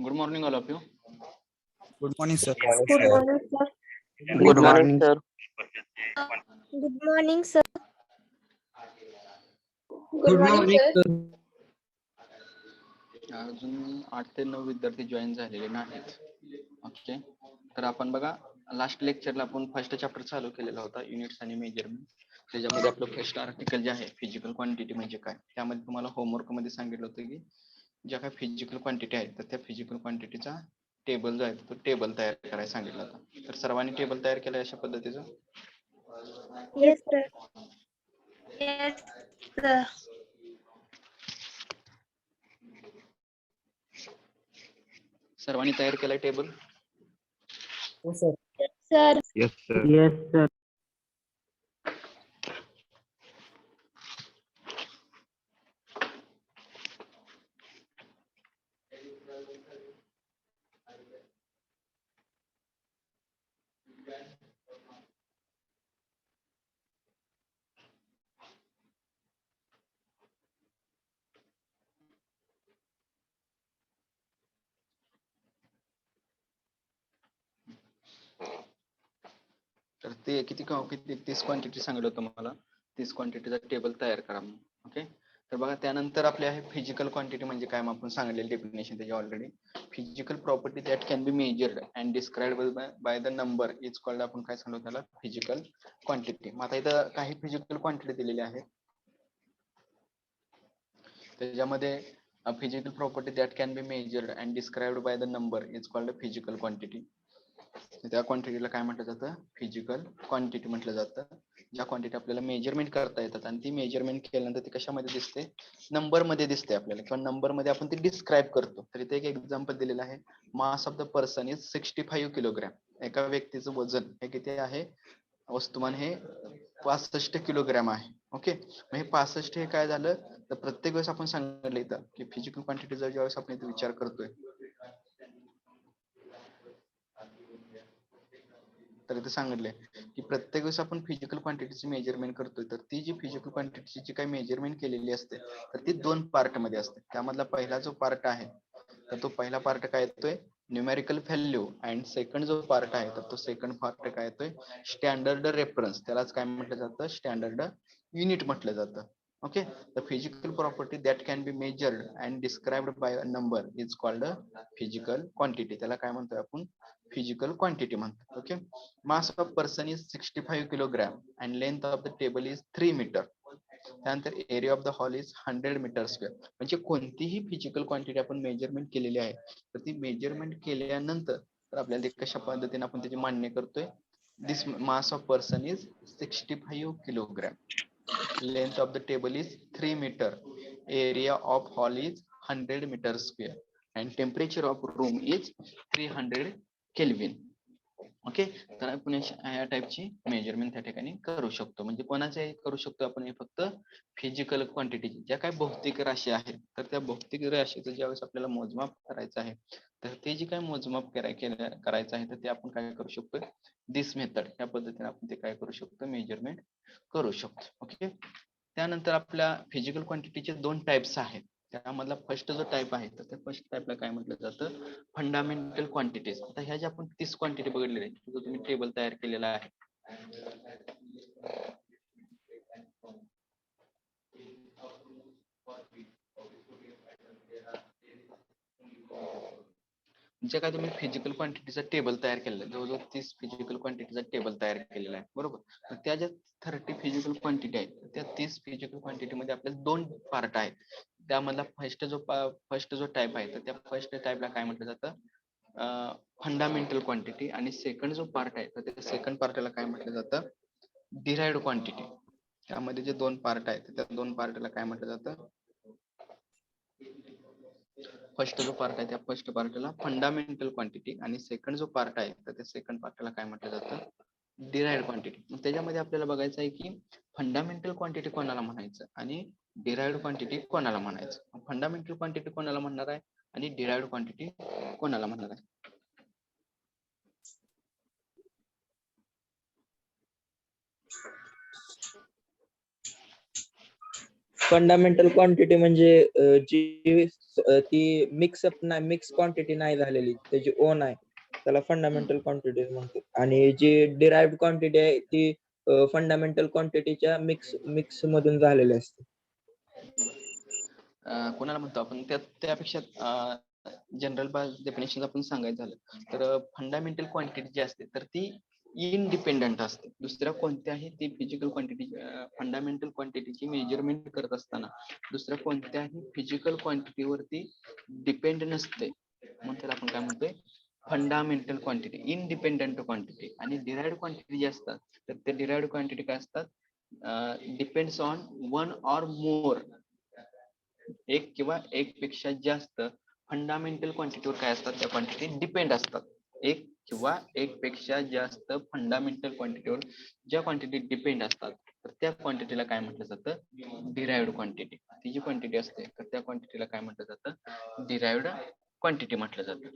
Good morning, all of you. Good morning, sir. Good morning, sir. Good morning, sir. Good morning, sir. Good morning, sir. अजून 8 ते 9 विद्यार्थी join झालेले नाहीत. Okay, तर आपण बघा लास्ट लेक्चरला आपण फर्स्ट चॅप्टर चालू केलेला होता, युनिट्स आणि मेजरमेंट. त्याच्यामध्ये आपलं फर्स्ट आर्टिकल जे आहे फिजिकल क्वांटिटी म्हणजे काय, त्यामध्ये तुम्हाला होमवर्क मध्ये सांगितलं होतं की ज्या काही फिजिकल क्वांटिटी आहेत तर त्या फिजिकल क्वांटिटीचा टेबल जो आहे तो टेबल तयार करायला सांगितलं होतं. तर सर्वांनी टेबल तयार केलं अशा पद्धतीचं? Yes, sir. Yes, sir. सर्वांनी तयार केलाय table? Sir. Yes, sir. Yes, sir. तर ते किती 30 क्वांटिटी सांगितलं होतं मला, 30 क्वांटिटीचा टेबल तयार करा म्हणून. ओके, तर बघा त्यानंतर आपले आहे फिजिकल क्वांटिटी म्हणजे काय, मग आपण सांगितलेलं डेफिनेशन त्याची already. Physical property that can be measured and described by the number is called, आपण काय सांगतो त्याला, फिजिकल क्वांटिटी. मग आता इथं काही फिजिकल क्वांटिटी दिलेली आहे, त्याच्यामध्ये physical property that can be measured and described by the number is called physical quantity. त्या क्वांटिटीला काय म्हटलं जातं, फिजिकल क्वांटिटी म्हटलं जातं. ज्या क्वांटिटी आपल्याला मेजरमेंट करता येतात आणि ती मेजरमेंट केल्यानंतर ती कशामध्ये दिसते, नंबर मध्ये दिसते आपल्याला, किंवा नंबर मध्ये आपण ती डिस्क्राइब करतो. तर इथे एक एक्झाम्पल दिलेलं आहे, mass of the person is 65 kilogram. एका व्यक्तीचं वजन हे किती आहे, वस्तुमान हे 65 किलोग्रॅम आहे. ओके, मग हे 65 हे काय झालं, तर प्रत्येक वेळेस आपण सांगितलं इथं की फिजिकल क्वांटिटीचा ज्यावेळेस आपण इथे विचार करतोय, तर इथे सांगितलंय की प्रत्येक वेळेस आपण फिजिकल क्वांटिटीची मेजरमेंट करतोय, तर ती जी फिजिकल क्वांटिटीची जी काही मेजरमेंट केलेली असते तर ती 2 पार्ट मध्ये असते. त्यामधला पहिला जो पार्ट आहे तर तो पहिला पार्ट काय येतोय, न्यूमेरिकल व्हॅल्यू, अँड सेकंड जो पार्ट आहे तर तो सेकंड पार्ट काय येतोय, स्टँडर्ड रेफरन्स. त्यालाच काय म्हटलं जातं, स्टँडर्ड युनिट म्हटलं जातं. Okay, the physical property that can be measured and described by a number is called physical quantity. त्याला काय म्हणतोय आपण, फिजिकल क्वांटिटी म्हणतो. Okay, mass of person is 65 kilogram and length of the table is 3 metre. त्यानंतर area of the hall is 100 metre square. म्हणजे कोणतीही physical quantity आपण measurement केलेली आहे तर ती मेजरमेंट केल्यानंतर तर आपल्याला ते कशा पद्धतीने आपण त्याची मान्य करतोय, this mass of person is 65 kilogram, length of the table is 3 metre, area of hall is 100 metre square, and temperature of room is 300 kelvin. Okay, तर आपण या टाइपची मेजरमेंट त्या ठिकाणी करू शकतो. म्हणजे कोणाचे करू शकतो आपण, हे फक्त फिजिकल क्वांटिटीची ज्या काही भौतिक राशी आहेत तर त्या भौतिक राशीचं ज्यावेळेस आपल्याला मोजमाप करायचं आहे तर ते जे काही मोजमाप करायचं आहे तर ते आपण काय करू शकतो, दिस मेथड, या पद्धतीने आपण ते काय करू शकतो, मेजरमेंट करू शकतो. ओके, त्यानंतर आपल्या फिजिकल क्वांटिटीचे 2 टाइप्स आहेत. त्यामधला फर्स्ट जो टाइप आहे तर त्या फर्स्ट टाइपला काय म्हटलं जातं, फंडामेंटल क्वांटिटीज. आता ह्या ज्या आपण 30 क्वांटिटी बघितलेल्या आहेत, जो तुम्ही टेबल तयार केलेला आहे, जे काय तुम्ही फिजिकल क्वांटिटीचा टेबल तयार केलेला आहे, जवळजवळ 30 फिजिकल क्वांटिटीचा टेबल तयार केलेला आहे, बरोबर. तर त्या ज्या 30 फिजिकल क्वांटिटी आहेत त्या 30 फिजिकल क्वांटिटी मध्ये आपल्याला 2 पार्ट आहेत. त्यामधला फर्स्ट जो टाइप आहे तर त्या फर्स्ट टाइपला काय म्हटलं जातं, फंडामेंटल क्वांटिटी, आणि सेकंड जो पार्ट आहे तर त्या सेकंड पार्टला काय म्हटलं जातं, डिराइव्ड क्वांटिटी. त्यामध्ये जे 2 पार्ट आहेत त्या 2 पार्टला काय म्हटलं जातं, फर्स्ट जो पार्ट आहे त्या फर्स्ट पार्टला फंडामेंटल क्वांटिटी, आणि सेकंड जो पार्ट आहे तर त्या सेकंड पार्टला काय म्हटलं जातं, डिराइव्ड क्वांटिटी. त्याच्यामध्ये आपल्याला बघायचं आहे की फंडामेंटल क्वांटिटी कोणाला म्हणायचं आणि डिराइव्ड क्वांटिटी कोणाला म्हणायचं. फंडामेंटल क्वांटिटी कोणाला म्हणणार आहे आणि डिराइव्ड क्वांटिटी कोणाला म्हणणार आहे. फंडामेंटल क्वांटिटी म्हणजे जी ती मिक्स क्वांटिटी नाही झालेली, त्याची ओन आहे, त्याला फंडामेंटल क्वांटिटी म्हणतो. आणि जी डिराइव्ड क्वांटिटी आहे ती फंडामेंटल क्वांटिटीच्या मिक्स मधून झालेली असते. कोणाला म्हणतो आपण त्यापेक्षा जनरल डेफिनेशन आपण सांगायचं झालं तर फंडामेंटल क्वांटिटी जी असते तर ती इनडिपेंडंट असते. दुसऱ्या कोणत्याही ती फिजिकल क्वांटिटी फंडामेंटल क्वांटिटीची मेजरमेंट करत असताना दुसऱ्या कोणत्याही फिजिकल क्वांटिटीवरती डिपेंड नसते. मग त्याला आपण काय म्हणतोय, फंडामेंटल क्वांटिटी, इनडिपेंडंट क्वांटिटी. आणि डिराइव्ड क्वांटिटी जी असतात तर ते डिराइव्ड क्वांटिटी काय असतात, डिपेंड्स ऑन वन ऑर मोर, एक किंवा एक पेक्षा जास्त फंडामेंटल क्वांटिटीवर काय असतात, त्या क्वांटिटी डिपेंड असतात. एक किंवा एक पेक्षा जास्त फंडामेंटल क्वांटिटीवर ज्या क्वांटिटी डिपेंड असतात तर त्या क्वांटिटीला काय म्हटलं जातं, डिराइव्ड क्वांटिटी. ती जी क्वांटिटी असते तर त्या क्वांटिटीला काय म्हटलं जातं, डिराइव्ड क्वांटिटी म्हटलं जातं.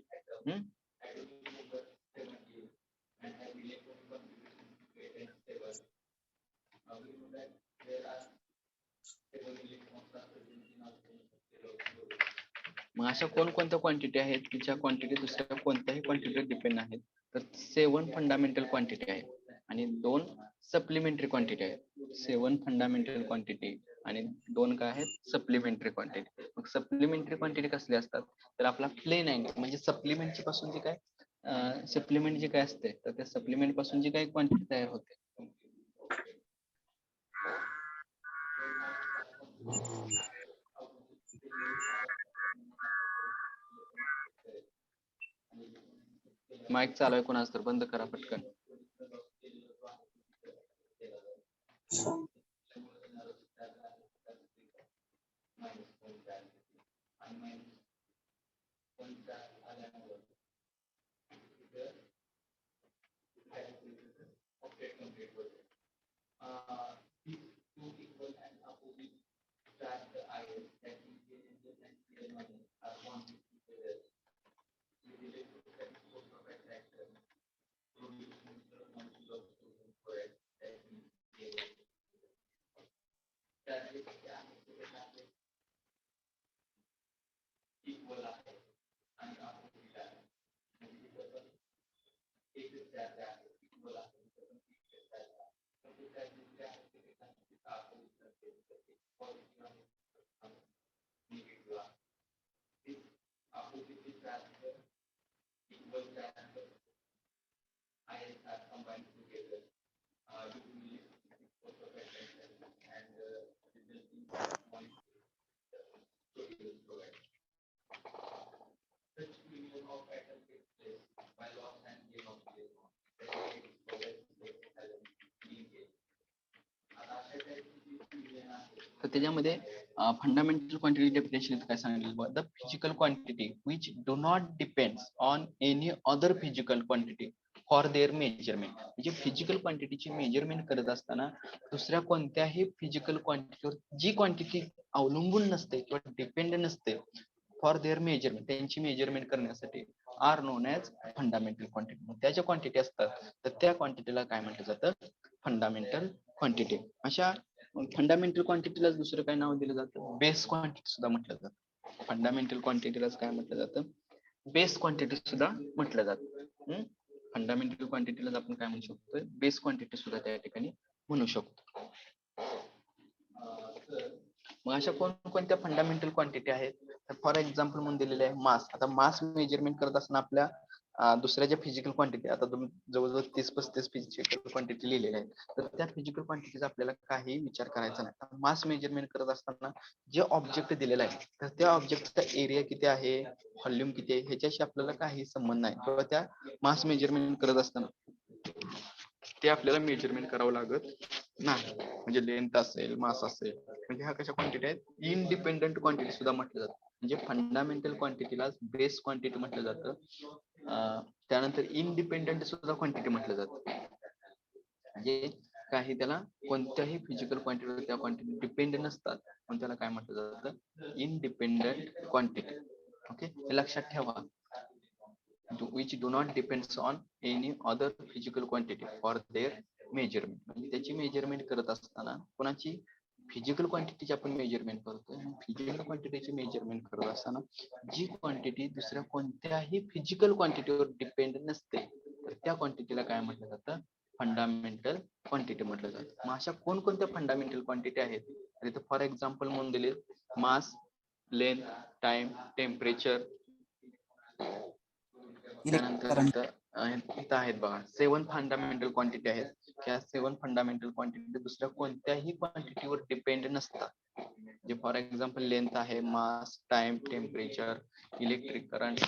मग अशा कोणकोणत्या क्वांटिटी आहेत की ज्या क्वांटिटी दुसऱ्या कोणत्याही क्वांटिटीवर डिपेंड आहेत, तर 7 फंडामेंटल क्वांटिटी आहेत आणि 2 सप्लिमेंटरी क्वांटिटी आहेत. 7 फंडामेंटल क्वांटिटी आणि 2 काय आहेत, सप्लिमेंटरी क्वांटिटी. मग सप्लिमेंटरी क्वांटिटी कसली असतात, तर आपला प्लेन अँगल म्हणजे सप्लिमेंटची पासून जे काय सप्लिमेंट जे काय असते तर त्या सप्लिमेंट पासून जी काही क्वांटिटी तयार होते माईक चालू आहे कोणाच तर बंद करा पटकन. तर त्याच्यामध्ये फंडामेंटल क्वांटिटी डेफिनेशन काय सांगितलं, the physical quantity which do not depend on any other physical quantity for their measurement. म्हणजे फिजिकल क्वांटिटीची मेजरमेंट करत असताना दुसऱ्या कोणत्याही फिजिकल क्वांटिटीवर जी क्वांटिटी अवलंबून नसते किंवा डिपेंड नसते फॉर देअर मेजरमेंट, त्यांची मेजरमेंट करण्यासाठी are known as fundamental quantity. त्याच्या क्वांटिटी असतात तर त्या क्वांटिटीला काय म्हटलं जातं, फंडामेंटल क्वांटिटी. अशा फंडामेंटल क्वांटिटीला दुसरं काय नाव दिलं जातं, बेस क्वांटिटी सुद्धा म्हटलं जातं. फंडामेंटल क्वांटिटीलाच काय म्हटलं जातं, बेस क्वांटिटी सुद्धा म्हटलं जातं. फंडामेंटल क्वांटिटीलाच आपण काय म्हणू शकतो, बेस क्वांटिटी सुद्धा त्या ठिकाणी म्हणू शकतो. मग अशा कोणकोणत्या फंडामेंटल क्वांटिटी आहेत, तर फॉर एक्झाम्पल म्हणून दिलेले आहे मास. आता मास मेजरमेंट करत असताना आपल्या दुसऱ्या ज्या फिजिकल क्वांटिटी, आता तुम्ही जवळजवळ 30-35 फिजिकल क्वांटिटी लिहिलेल्या आहेत, तर त्या फिजिकल क्वांटिटीचा आपल्याला काही विचार करायचा नाही. मास मेजरमेंट करत असताना जे ऑब्जेक्ट दिलेला आहे तर त्या ऑब्जेक्टचा एरिया किती आहे, व्हॉल्यूम किती आहे, ह्याच्याशी आपल्याला काही संबंध नाही. किंवा त्या मास मेजरमेंट करत असताना ते आपल्याला मेजरमेंट करावं लागत नाही. म्हणजे लेंथ असेल, मास असेल, म्हणजे ह्या कशा क्वांटिटी आहेत, इनडिपेंडंट क्वांटिटी सुद्धा म्हटलं जातं. म्हणजे फंडामेंटल क्वांटिटीला बेस क्वांटिटी म्हटलं जातं. त्यानंतर इनडिपेंडंट सुद्धा क्वांटिटी म्हटलं जातं. म्हणजे काही त्याला कोणत्याही फिजिकल क्वांटिटीवर त्या क्वांटिटी डिपेंड नसतात, पण त्याला काय म्हटलं जातं, इनडिपेंडंट क्वांटिटी. ओके, हे लक्षात ठेवा. which do not depends on any other physical quantity for their measurement. म्हणजे त्याची मेजरमेंट करत असताना कोणाची फिजिकल क्वांटिटीचे आपण मेजरमेंट करतोय. फिजिकल क्वांटिटीचे मेजरमेंट करत असताना जी क्वांटिटी दुसऱ्या कोणत्याही फिजिकल क्वांटिटीवर डिपेंड नसते तर त्या क्वांटिटीला काय म्हटलं जातं? फंडामेंटल क्वांटिटी म्हटलं जातं. मग अशा कोणकोणत्या फंडामेंटल क्वांटिटी आहेत? तर इथं फॉर एक्झाम्पल म्हणून दिले मास, लेंथ, टाइम, टेम्परेचर. त्यानंतर इथं आहेत बघा 7 फंडामेंटल क्वांटिटी आहेत. ह्या 7 फंडामेंटल क्वांटिटी दुसऱ्या कोणत्याही क्वांटिटीवर डिपेंड नसतात. जे फॉर एक्झाम्पल लेंथ आहे, mass, time, temperature, electric current,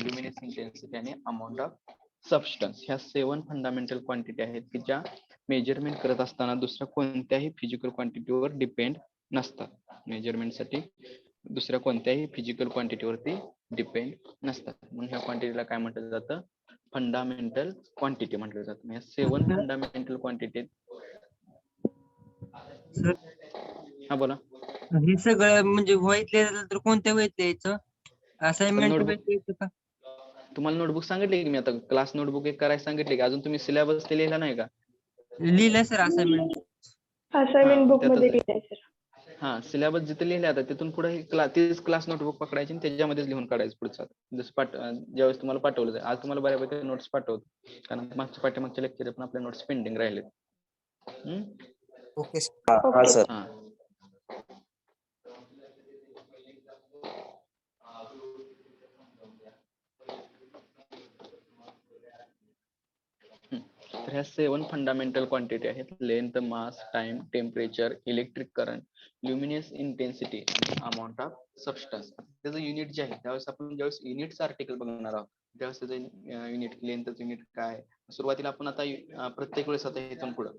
luminous intensity आणि अमाऊंट ऑफ सबस्टन्स. ह्या 7 फंडामेंटल क्वांटिटी आहेत की ज्या मेजरमेंट करत असताना दुसऱ्या कोणत्याही फिजिकल क्वांटिटीवर डिपेंड नसतात. मेजरमेंटसाठी दुसऱ्या कोणत्याही फिजिकल क्वांटिटीवरती डिपेंड नसतात. म्हणून ह्या क्वांटिटीला काय म्हटलं जातं? फंडामेंटल क्वांटिटी म्हटलं जातं. या 7 फंडामेंटल क्वांटिटी. सर हा बोला. हे सगळं म्हणजे वहीत लिहायचं तर कोणत्या वहीत लिहायचं? Assignment notebook. वहीत लिहायचं का? तुम्हाला नोटबुक सांगितले की मी आता क्लास नोटबुक एक करायला सांगितले की अजून तुम्ही सिलेबस ते लिहिला नाही का? लिहिलंय सर असाइनमेंट. असाइनमेंट बुक त्यातच मध्ये आहे. लिहिलंय सर. हा सिलेबस जिथे लिहिले आता तिथून पुढे तेच क्लास नोटबुक पकडायची आणि त्याच्यामध्येच लिहून काढायचं पुढचं. जसं ज्यावेळेस तुम्हाला पाठवलं जाईल. आज तुम्हाला बऱ्यापैकी नोट्स पाठवतो कारण मागच्या पाठीमागच्या लेक्चर पण आपल्या नोट्स पेंडिंग राहिले. Okay okay. हा तर ह्या 7 फंडामेंटल क्वांटिटी आहेत. Length, mass, time, temperature, electric current, luminous intensity आणि अमाऊंट ऑफ सबस्टन्स. त्याचं युनिट जे आहे त्यावेळेस आपण ज्यावेळेस युनिटचं आर्टिकल बघणार आहोत त्यावेळेस त्याचं युनिट, लेंथचं युनिट काय. सुरुवातीला आपण आता प्रत्येक वेळेस आता इथून पुढं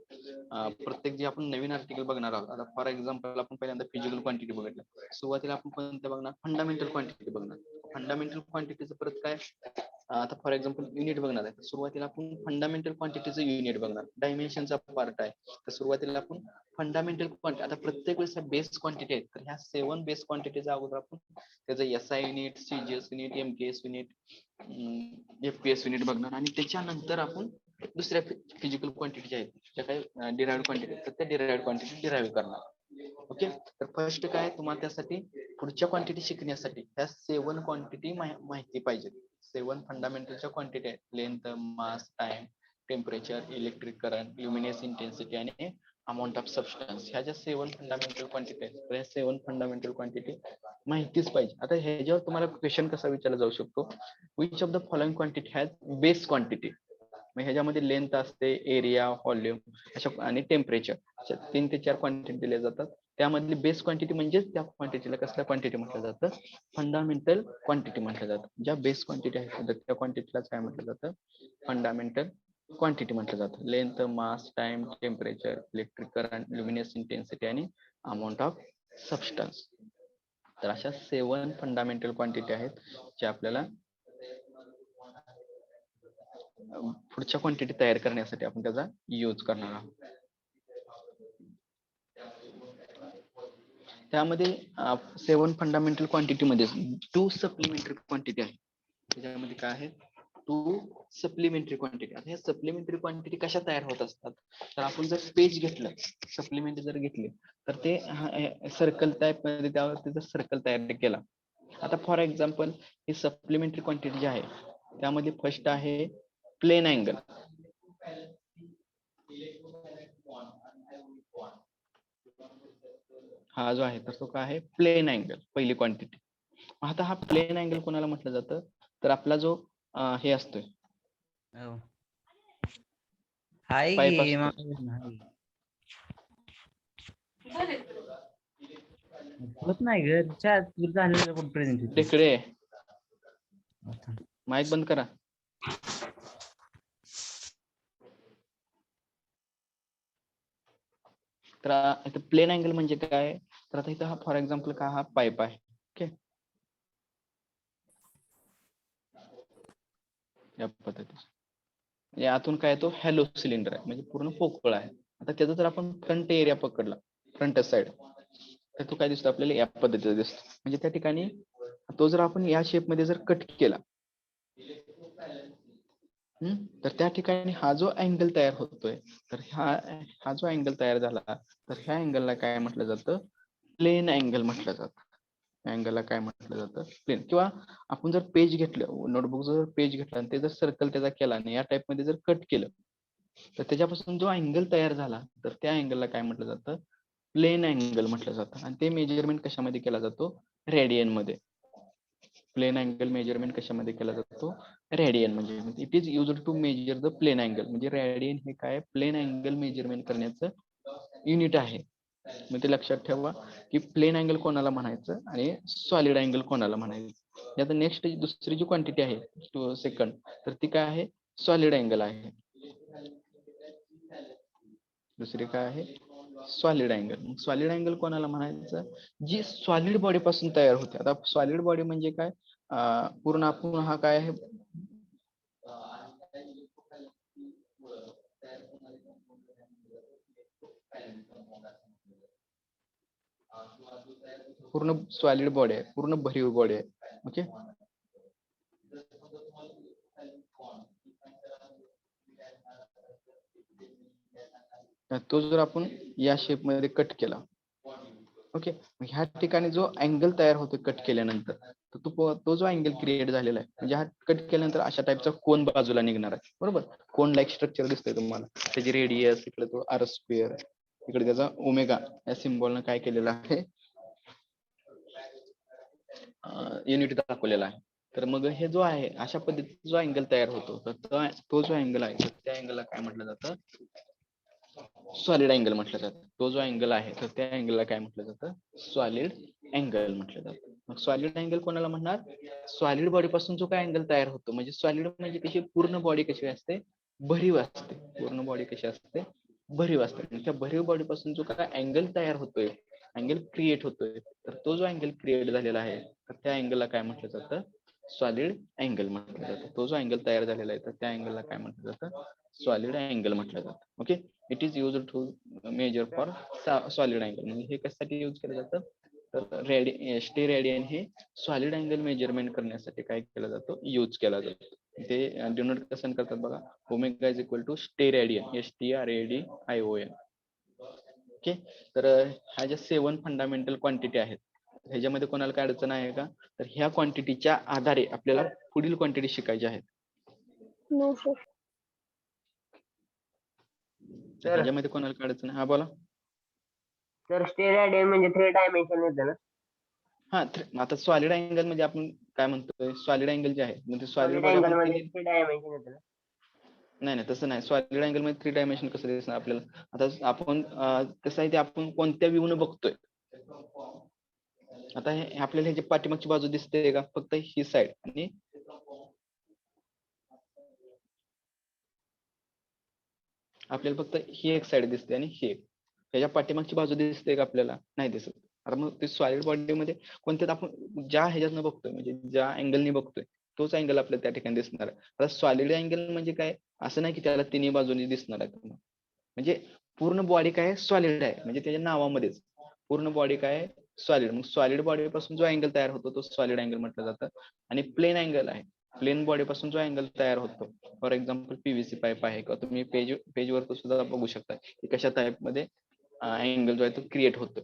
प्रत्येक जे आपण नवीन आर्टिकल बघणार आहोत. आता फॉर एक्झाम्पल आपण पहिल्यांदा फिजिकल क्वांटिटी बघितलं. सुरुवातीला आपण कोणत्या बघणार? फंडामेंटल क्वांटिटी बघणार. फंडामेंटल क्वांटिटीचं परत काय? आता फॉर एक्झाम्पल युनिट बघणार आहे. सुरुवातीला आपण फंडामेंटल क्वांटिटीचं युनिट बघणार. डायमेन्शनचा पार्ट आहे तर सुरुवातीला आपण फंडामेंटल क्वांटिटी. आता प्रत्येक वेळेस बेस क्वांटिटी आहेत तर ह्या 7 बेस क्वांटिटीच्या अगोदर आपण त्याचं SI unit, CGS unit, MKS unit, FPS unit बघणार आणि त्याच्यानंतर आपण दुसऱ्या फिजिकल क्वांटिटी आहेत ज्या काही डिराइव्ड क्वांटिटी तर त्या डिराइव्ड क्वांटिटी डिराइव्ह करणार. ओके. तर फर्स्ट काय तुम्हाला त्यासाठी पुढच्या क्वांटिटी शिकण्यासाठी ह्या 7 क्वांटिटी माहिती पाहिजे. 7 फंडामेंटलच्या क्वांटिटी आहेत. Length, mass, time, temperature, electric current, luminous intensity आणि अमाऊंट ऑफ सबस्टन्स. ह्या ज्या 7 फंडामेंटल क्वांटिटी आहेत तर ह्या 7 फंडामेंटल क्वांटिटी माहितीच पाहिजे. आता ह्याच्यावर तुम्हाला क्वेश्चन कसा विचारला जाऊ शकतो? Which of the following quantity has base quantity. मग ह्याच्यामध्ये लेंथ असते, एरिया, व्हॉल्यूम अशा आणि टेम्परेचर अशा 3 ते 4 क्वांटिटी दिल्या जातात. त्यामधली बेस क्वांटिटी म्हणजेच त्या क्वांटिटीला कसल्या क्वांटिटी म्हटलं जातं? फंडामेंटल क्वांटिटी म्हटलं जातं. ज्या बेस क्वांटिटी आहेत त्या क्वांटिटीला काय म्हटलं जातं? फंडामेंटल क्वांटिटी म्हटलं जातं. Length, mass, time, temperature, electric current, luminous intensity आणि अमाऊंट ऑफ सबस्टन्स. तर अशा 7 फंडामेंटल क्वांटिटी आहेत ज्या आपल्याला पुढच्या क्वांटिटी तयार करण्यासाठी आपण त्याचा यूज करणार आहोत. त्यामध्ये 7 फंडामेंटल क्वांटिटी मध्ये 2 सप्लिमेंटरी क्वांटिटी आहे. त्याच्यामध्ये काय आहे? 2 सप्लिमेंटरी क्वांटिटी. आता ह्या सप्लिमेंटरी क्वांटिटी कशा तयार होत असतात? तर आपण जर पेज घेतलं, सप्लिमेंटरी जर घेतली तर ते सर्कल टाइप मध्ये त्यावर जर सर्कल तयार केला. आता फॉर एक्झाम्पल ही सप्लिमेंटरी क्वांटिटी जी आहे त्यामध्ये फर्स्ट आहे प्लेन अँगल. हा जो आहे तर तो काय आहे? प्लेन अँगल पहिली क्वांटिटी. आता हा प्लेन अँगल कोणाला म्हटलं जातं? तर आपला जो हे असतोय पाईप असतो. होत नाही ग चार झालेलं प्रेझेंट. तिकडे माईक बंद करा. तर इथं प्लेन अँगल म्हणजे काय? तर आता इथं हा फॉर एक्झाम्पल का हा पाईप आहे. ओके. या पद्धतीने यातून काय तो हॅलो सिलेंडर आहे म्हणजे पूर्ण पोकळ आहे. आता त्याचा जर आपण फ्रंट एरिया पकडला, फ्रंट साइड, तर तो काय दिसतो आपल्याला या पद्धतीचा दिसतो. म्हणजे त्या ठिकाणी तो जर आपण या शेप मध्ये जर कट केला तर त्या ठिकाणी हा जो अँगल तयार होतोय, तर हा जो अँगल तयार झाला, तर ह्या अँगलला काय म्हटलं जातं? प्लेन अँगल म्हटलं जातं. अँगलला काय म्हटलं जातं? प्लेन. किंवा आपण जर पेज घेतलं, नोटबुक जर पेज घेतला आणि ते जर सर्कल त्याचा केला आणि या टाइप मध्ये जर कट केलं, तर त्याच्यापासून जो अँगल तयार झाला, तर त्या अँगलला काय म्हटलं जातं? प्लेन अँगल म्हटलं जातं. आणि ते मेजरमेंट कशामध्ये केला जातो? रेडियन मध्ये. प्लेन अँगल मेजरमेंट कशामध्ये केला जातो? रेडियन म्हणजे. It is used to measure the plane angle. म्हणजे रेडियन हे काय? प्लेन अँगल मेजरमेंट करण्याचं युनिट आहे. मग ते लक्षात ठेवा की प्लेन अँगल कोणाला म्हणायचं आणि सॉलिड अँगल कोणाला म्हणायचं. आता नेक्स्ट दुसरी जी क्वांटिटी आहे सेकंड, तर ती काय आहे? सॉलिड अँगल आहे. दुसरी काय आहे? Solid angle. सॉलिड अँगल कोणाला म्हणायचं? जी सॉलिड बॉडी पासून तयार होते. आता सॉलिड बॉडी म्हणजे काय? पूर्ण आपण हा काय आहे? पूर्ण सॉलिड बॉडी आहे, पूर्ण भरीव बॉडी आहे. ओके. तो जर आपण या शेप मध्ये कट केला, ओके, ह्या ठिकाणी जो अँगल तयार होतो कट केल्यानंतर, तर तो जो अँगल क्रिएट झालेला आहे, म्हणजे हा कट केल्यानंतर अशा टाइपचा कोन बाजूला निघणार आहे. बरोबर. कोन लाईक स्ट्रक्चर दिसतंय तुम्हाला. त्याची रेडियस, इकडे तो आर स्क्वेअर, इकडे त्याचा ओमेगा या सिम्बॉलनं काय केलेलं आहे? युनिट दाखवलेला आहे. तर मग हे जो आहे अशा पद्धतीचा जो अँगल तयार होतो, तर तो जो अँगल आहे, तर त्या अँगलला काय म्हटलं जातं? सॉलिड अँगल म्हटलं जातं. तो जो अँगल आहे, तर त्या अँगलला काय म्हटलं जातं? सॉलिड अँगल म्हटलं जातं. मग सॉलिड अँगल कोणाला म्हणणार? सॉलिड बॉडी पासून जो काय अँगल तयार होतो, म्हणजे सॉलिड म्हणजे कशी? पूर्ण बॉडी कशी असते? भरीव असते. पूर्ण बॉडी कशी असते? भरीव असते. त्या भरीव बॉडी पासून जो काय अँगल तयार होतोय, अँगल क्रिएट होतोय, तर तो जो अँगल क्रिएट झालेला आहे, तर त्या अँगलला काय म्हटलं जातं? सॉलिड अँगल म्हटलं जातं. तो जो अँगल तयार झालेला आहे, तर त्या अँगलला काय म्हटलं जातं? सॉलिड अँगल म्हटलं जातं. Okay. It is use to measure for solid angle. म्हणजे हे कशासाठी यूज केलं जातं? तर स्टे रेडियन हे सॉलिड अँगल मेजरमेंट करण्यासाठी काय केलं जातं? यूज केला जातो. ते डिनोट कसं करतात बघा. Omega is equal to steradian, STRADION. Okay. तर ह्या ज्या 7 फंडामेंटल क्वांटिटी आहेत, ह्याच्यामध्ये कोणाला काय अडचण आहे का? तर ह्या क्वांटिटीच्या आधारे आपल्याला पुढील क्वांटिटी शिकायच्या आहेत. No sir. तर ह्याच्यामध्ये कोणाला काय अडचण आहे? हा बोला. सर स्टेरेडियन म्हणजे 3 डायमेन्शन येतं ना? हा, आता सॉलिड अँगल म्हणजे आपण काय म्हणतोय? सॉलिड अँगल जे आहे म्हणजे सॉलिड सॉलिड बॉडी अँगल आपण म्हणजे 3 डायमेन्शन येतं ना? नाही तसं नाही. सॉलिड अँगल मध्ये 3 डायमेन्शन कसं दिसणार आपल्याला? आता आपण कसं आहे ते आपण कोणत्या व्ह्यू न बघतोय. आता हे आपल्याला ह्याची पाठीमागची बाजू दिसते का? फक्त ही साइड. आणि आपल्याला फक्त ही एक साइड दिसते आणि ही एक. त्याच्या पाठीमागची बाजू दिसते का आपल्याला? नाही दिसत. आता मग ते सॉलिड बॉडी मध्ये कोणत्यात आपण ज्या ह्याच्यातनं बघतोय, म्हणजे ज्या अँगलने बघतोय, तोच अँगल आपल्याला त्या ठिकाणी दिसणार आहे. आता सॉलिड अँगल म्हणजे काय? असं नाही की त्याला तिन्ही बाजूनी दिसणार आहे. म्हणजे पूर्ण बॉडी काय? सॉलिड आहे. म्हणजे त्याच्या नावामध्येच पूर्ण बॉडी काय? सॉलिड. मग सॉलिड बॉडी पासून जो अँगल तयार होतो तो सॉलिड अँगल म्हटलं जातं. आणि प्लेन अँगल आहे, प्लेन बॉडी पासून जो अँगल तयार होतो, फॉर एक्झाम्पल PVC पाईप आहे, किंवा तुम्ही पेजवर सुद्धा बघू शकता की कशा टाइप मध्ये अँगल जो आहे तो क्रिएट होतो.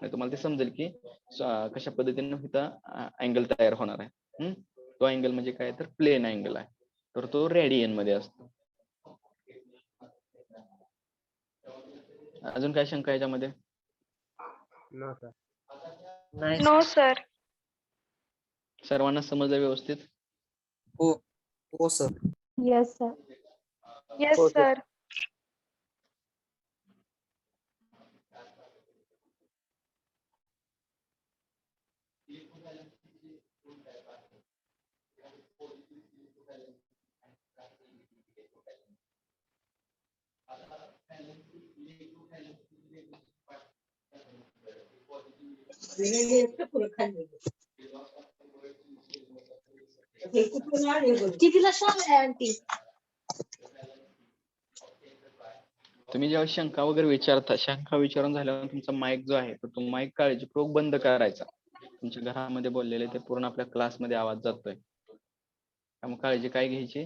तुम्हाला ते समजेल की कशा पद्धतीने इथं अँगल तयार होणार आहे. तो अँगल म्हणजे काय? तर प्लेन अँगल आहे. तर तो रेडियन मध्ये असतो. अजून काय शंका याच्यामध्ये? No sir. नाही नो सर. सर्वांना समजलं व्यवस्थित? हो हो sir. Yes sir. Yes sir. कितीला सांग आंटी. तुम्ही जेव्हा शंका वगैरे विचारता, शंका विचारून झाल्यावर तुमचा माईक जो आहे तर तो माईक काळजीपूर्वक बंद करायचा. तुमच्या घरामध्ये बोललेले ते पूर्ण आपल्या क्लासमध्ये आवाज जातोय. त्यामुळे काळजी काय घ्यायची?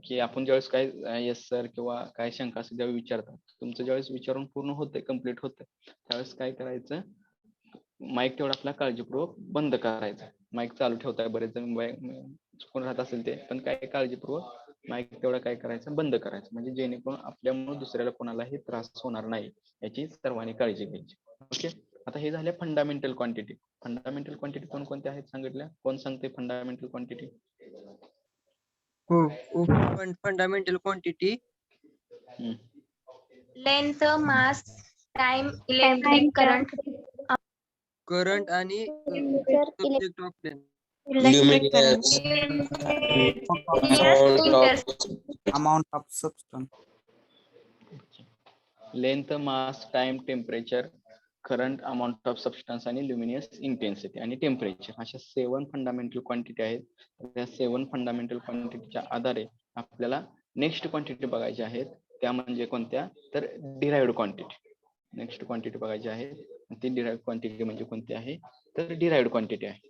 की आपण ज्यावेळेस काय येस सर किंवा काय शंका असेल ज्यावेळी विचारतात, तुमचं ज्यावेळेस विचारून पूर्ण होतंय, कम्प्लीट होतंय, त्यावेळेस काय करायचं, माईक तेवढा आपला काळजीपूर्वक बंद करायचा. माईक चालू ठेवताय बरेच जण चुकून राहत असेल ते, पण काय काळजीपूर्वक माईक तेवढा काय करायचं, बंद करायचं, म्हणजे जेणेकरून आपल्यामुळे दुसऱ्याला कोणालाही त्रास होणार नाही याची सर्वांनी काळजी घ्यायची. ओके, आता हे झाले फंडामेंटल क्वांटिटी. फंडामेंटल क्वांटिटी कोणकोणत्या आहेत सांगितल्या? कोण सांगते fundamental quantity? Fundamental quantity length, mass, time, electric current, current आणि Temperature, subject of length. electric current. Amount of substance. Length, mass, time, temperature, current, amount of substance आणि luminous intensity आणि temperature, अशा 7 fundamental quantity आहेत. त्या 7 fundamental क्वांटिटीच्या आधारे आपल्याला next quantity बघायची आहेत. त्या म्हणजे कोणत्या? तर डिराइव्हड क्वांटिटी. नेक्स्ट क्वांटिटी बघायची आहे, ती डिराइव्हड क्वांटिटी म्हणजे कोणती आहे? तर डिराइव्हड क्वांटिटी आहे.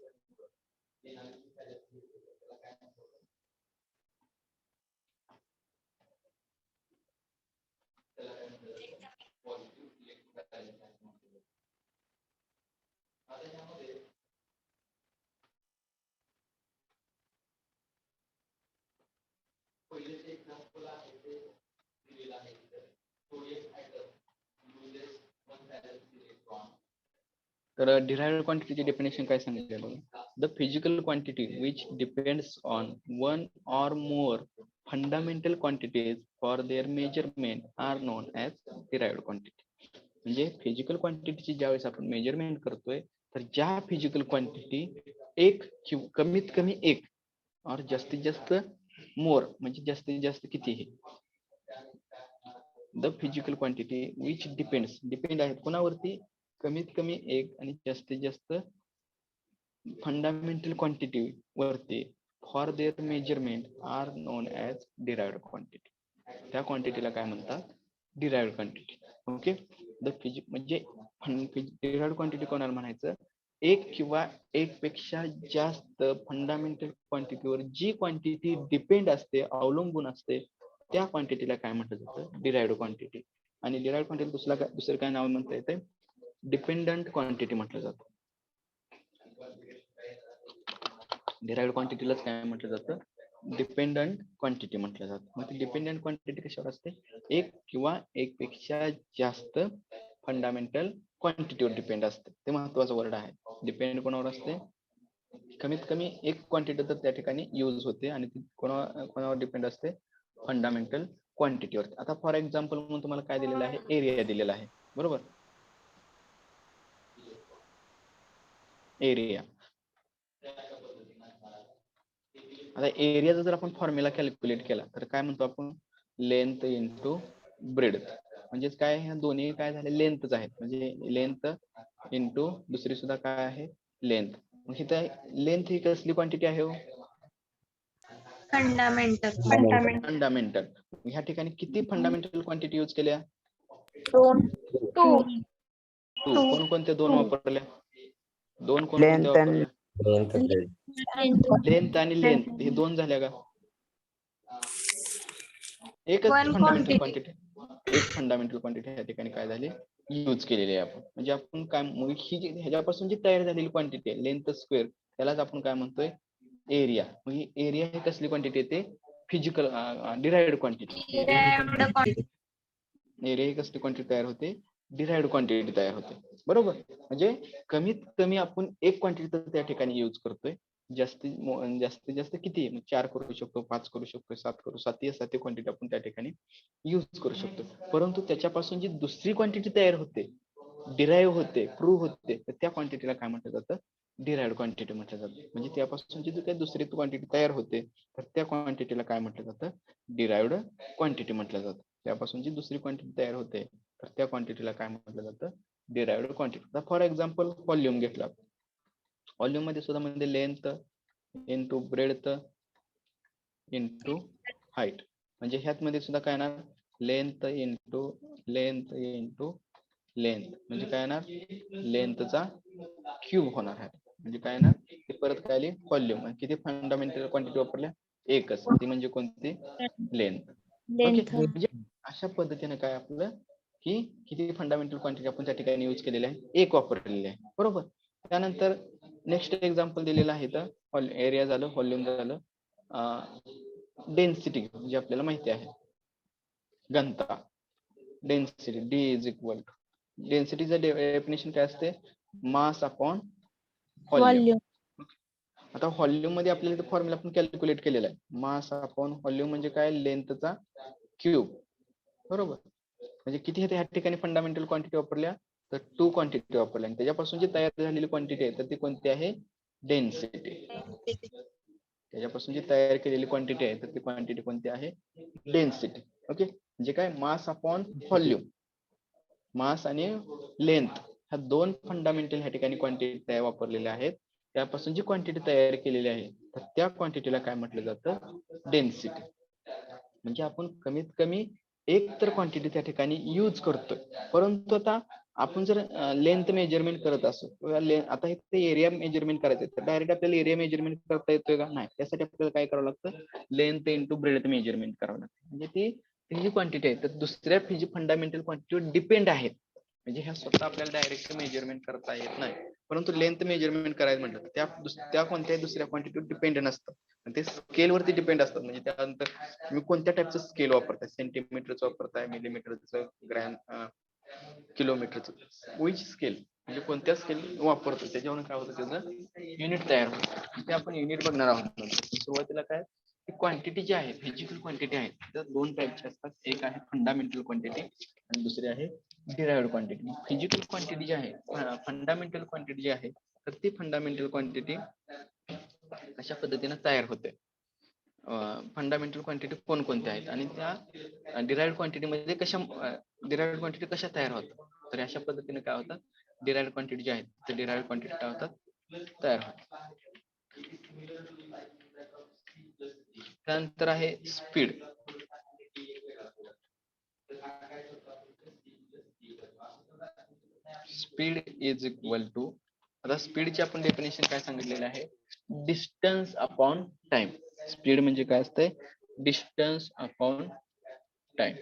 तर डिराइव्हड क्वांटिटीची डेफिनेशन काय सांगितलं बघा. The physical quantity which depends on one or more fundamental quantities for their measurement are known as derived quantity. म्हणजे फिजिकल क्वांटिटीची ज्यावेळेस आपण मेजरमेंट करतोय, तर ज्या फिजिकल क्वांटिटी एक किंवा कमीत कमी एक और जास्तीत जास्त मोर म्हणजे जास्तीत जास्त कितीही, the physical quantity which depend आहेत कोणावरती? कमीत कमी एक आणि जास्तीत जास्त फंडामेंटल क्वांटिटी वरती for their measurement are known as derived quantity. त्या क्वांटिटीला काय म्हणतात? Derived quantity. ओके, द म्हणजे डिराइव्हड क्वांटिटी कोणाला म्हणायचं? एक किंवा एक पेक्षा जास्त फंडामेंटल क्वांटिटीवर जी क्वांटिटी डिपेंड असते, अवलंबून असते, त्या क्वांटिटीला काय म्हटलं जातं? Derived quantity. आणि डिराइव्हड क्वांटिटी दुसरं काय नाव म्हणता येते? डिपेंडंट क्वांटिटी म्हटलं जातं. डिराइव्हड क्वांटिटीलाच काय म्हटलं जातं? डिपेंडंट क्वांटिटी म्हटलं जातं. मग ती डिपेंडंट क्वांटिटी कशावर असते? एक किंवा एक पेक्षा जास्त फंडामेंटल क्वांटिटीवर डिपेंड असते. ते महत्वाचं वर्ड आहे. डिपेंड कोणावर असते? कमीत कमी एक क्वांटिटी तर त्या ठिकाणी यूज होते आणि ती कोणावर डिपेंड असते? फंडामेंटल क्वांटिटीवर. आता फॉर एक्झाम्पल म्हणून तुम्हाला काय दिलेलं आहे? एरिया दिलेला आहे, बरोबर? एरिया. आता एरियाचा जर आपण फॉर्म्युला कॅल्क्युलेट केला तर काय म्हणतो आपण? Length into breadth. म्हणजेच काय, ह्या दोन्ही काय झाले? लेंथच आहेत. म्हणजे लेंथ इंटू दुसरी सुद्धा काय आहे? लेंथ. मग इथं लेंथ ही कसली क्वांटिटी आहे हो? फंडामेंटल. फंडामेंटल. ह्या ठिकाणी किती फंडामेंटल क्वांटिटी यूज केल्या? 2. कोणकोणत्या दोन वापरल्या? दोन कोणकोणत्या Length and वापरल्या? लेंथ आणि लेंथ हे दोन झाल्या का? एकच One फंडामेंटल quantity. क्वांटिटी, एक फंडामेंटल क्वांटिटी या ठिकाणी काय झाली? यूज केलेली आहे आपण. म्हणजे आपण काय, ही जी ह्याच्यापासून जी तयार झालेली क्वांटिटी आहे लेंथ स्क्वेअर, त्यालाच आपण काय म्हणतोय? एरिया. मग ही एरिया ही कसली क्वांटिटी येते? Physical derived quantity. एरिया ही कसली क्वांटिटी तयार होते? डिराइव्हड क्वांटिटी तयार होते, बरोबर? म्हणजे कमीत कमी आपण एक क्वांटिटी तर त्या ठिकाणी यूज करतोय. जास्तीत जास्त किती? 4 करू शकतो, 5 करू शकतो, 7 करू, 7 क्वांटिटी आपण त्या ठिकाणी यूज करू शकतो. परंतु त्याच्यापासून जी दुसरी क्वांटिटी तयार होते, डिराइव्ह होते, प्रूव्ह होते, तर त्या क्वांटिटीला काय म्हटलं जातं? डिराइव्हड क्वांटिटी म्हटलं जातं. म्हणजे त्यापासून जी काही दुसरी क्वांटिटी तयार होते, तर त्या क्वांटिटीला काय म्हटलं जातं? डिराइव्हड क्वांटिटी म्हटलं जातं. त्यापासून जी दुसरी क्वांटिटी तयार होते, तर त्या क्वांटिटीला काय म्हटलं जातं? Derived quantity. For example volume घेतला. व्हॉल्यूम मध्ये सुद्धा म्हणजे length into breadth into height. म्हणजे ह्यात मध्ये सुद्धा काय येणार? लेंथ इंटू लेंथ म्हणजे काय येणार? लेंथचा क्यूब होणार आहे. म्हणजे काय येणार? ते परत काय आली? व्हॉल्यूम. किती फंडामेंटल क्वांटिटी वापरल्या? एकच, ती म्हणजे कोणती? लेंथ. ओके, लेंथ म्हणजे अशा पद्धतीने काय आपलं की किती फंडामेंटल क्वांटिटी आपण त्या ठिकाणी यूज केलेली आहे? एक वापरलेली आहे, बरोबर. त्यानंतर नेक्स्ट एक्झाम्पल दिलेलं आहे तर एरिया झालं, व्हॉल्यूम झालं, डेन्सिटी म्हणजे आपल्याला माहिती आहे घनता, density D is equal to डेन्सिटीचं डेफिनेशन काय असते? Mass upon volume. व्हॉल्यूम आता व्हॉल्यूम मध्ये आपल्याला फॉर्म्युला आपण कॅल्क्युलेट केलेला आहे. मास अपॉन व्हॉल्यूम म्हणजे काय? लेंथचा क्यूब, बरोबर. म्हणजे किती ह्या ठिकाणी फंडामेंटल क्वांटिटी वापरल्या? तर 2 क्वांटिटी वापरल्या, आणि त्याच्यापासून जी तयार झालेली क्वांटिटी आहे तर ती कोणती आहे? डेन्सिटी. त्याच्यापासून जी तयार केलेली क्वांटिटी आहे तर ती क्वांटिटी कोणती आहे? डेन्सिटी. ओके, म्हणजे काय? मास अपॉन व्हॉल्यूम, मास आणि लेंथ ह्या दोन फंडामेंटल ह्या ठिकाणी क्वांटिटी वापरलेल्या आहेत. त्यापासून जी क्वांटिटी तयार केलेली आहे तर त्या क्वांटिटीला काय म्हटलं जातं? डेन्सिटी. म्हणजे आपण कमीत कमी एक तर क्वांटिटी त्या ठिकाणी यूज करतोय, परंतु आता आपण जर लेंथ मेजरमेंट करत असो किंवा आता इथे एरिया मेजरमेंट करायचं तर डायरेक्ट आपल्याला एरिया मेजरमेंट करता येतोय का? नाही. त्यासाठी आपल्याला काय करावं लागतं? लेंथ इंटू ब्रेडथ मेजरमेंट करावं लागतं. म्हणजे ती जी क्वांटिटी आहे तर दुसऱ्या फंडामेंटल क्वांटिटीवर डिपेंड आहेत. म्हणजे ह्या स्वतः आपल्याला डायरेक्ट मेजरमेंट करता येत नाही, परंतु लेंथ मेजरमेंट करायचं म्हटलं तर त्या कोणत्याही दुसऱ्या क्वांटिटीवर डिपेंड नसतं, ते स्केल वरती डिपेंड असतात. म्हणजे त्यानंतर तुम्ही कोणत्या टाईपचं स्केल वापरताय? सेंटीमीटरचं वापरताय, मिलीमीटरचं, ग्रॅम, किलोमीटरचं, विच स्केल म्हणजे कोणत्या स्केल वापरतो त्याच्यावरून काय होतं? त्याचं युनिट तयार होतं. ते आपण युनिट बघणार आहोत. सुरुवातीला काय? क्वांटिटी जी आहे, फिजिकल क्वांटिटी आहे, तर दोन टाईपचे असतात. एक आहे फंडामेंटल क्वांटिटी आणि दुसरी आहे डिराइव्हड क्वांटिटी. फिजिकल क्वांटिटी जी आहे, फंडामेंटल क्वांटिटी जी आहे, तर ती फंडामेंटल क्वांटिटी अशा पद्धतीने तयार होते. फंडामेंटल क्वांटिटी कोणकोणत्या आहेत आणि त्या डिराइव्हड क्वांटिटी मध्ये डिराइव्हड क्वांटिटी कशा तयार होतात? तर अशा पद्धतीने काय होतात? डिराइव्हड क्वांटिटी जी आहेत तर डिराइव्हड क्वांटिटी काय होतात? तयार होतात. त्यानंतर आहे speed. Speed is equal to, आता स्पीडची आपण डेफिनेशन काय सांगितलेलं आहे? Distance upon time. स्पीड म्हणजे काय असते? Distance upon time.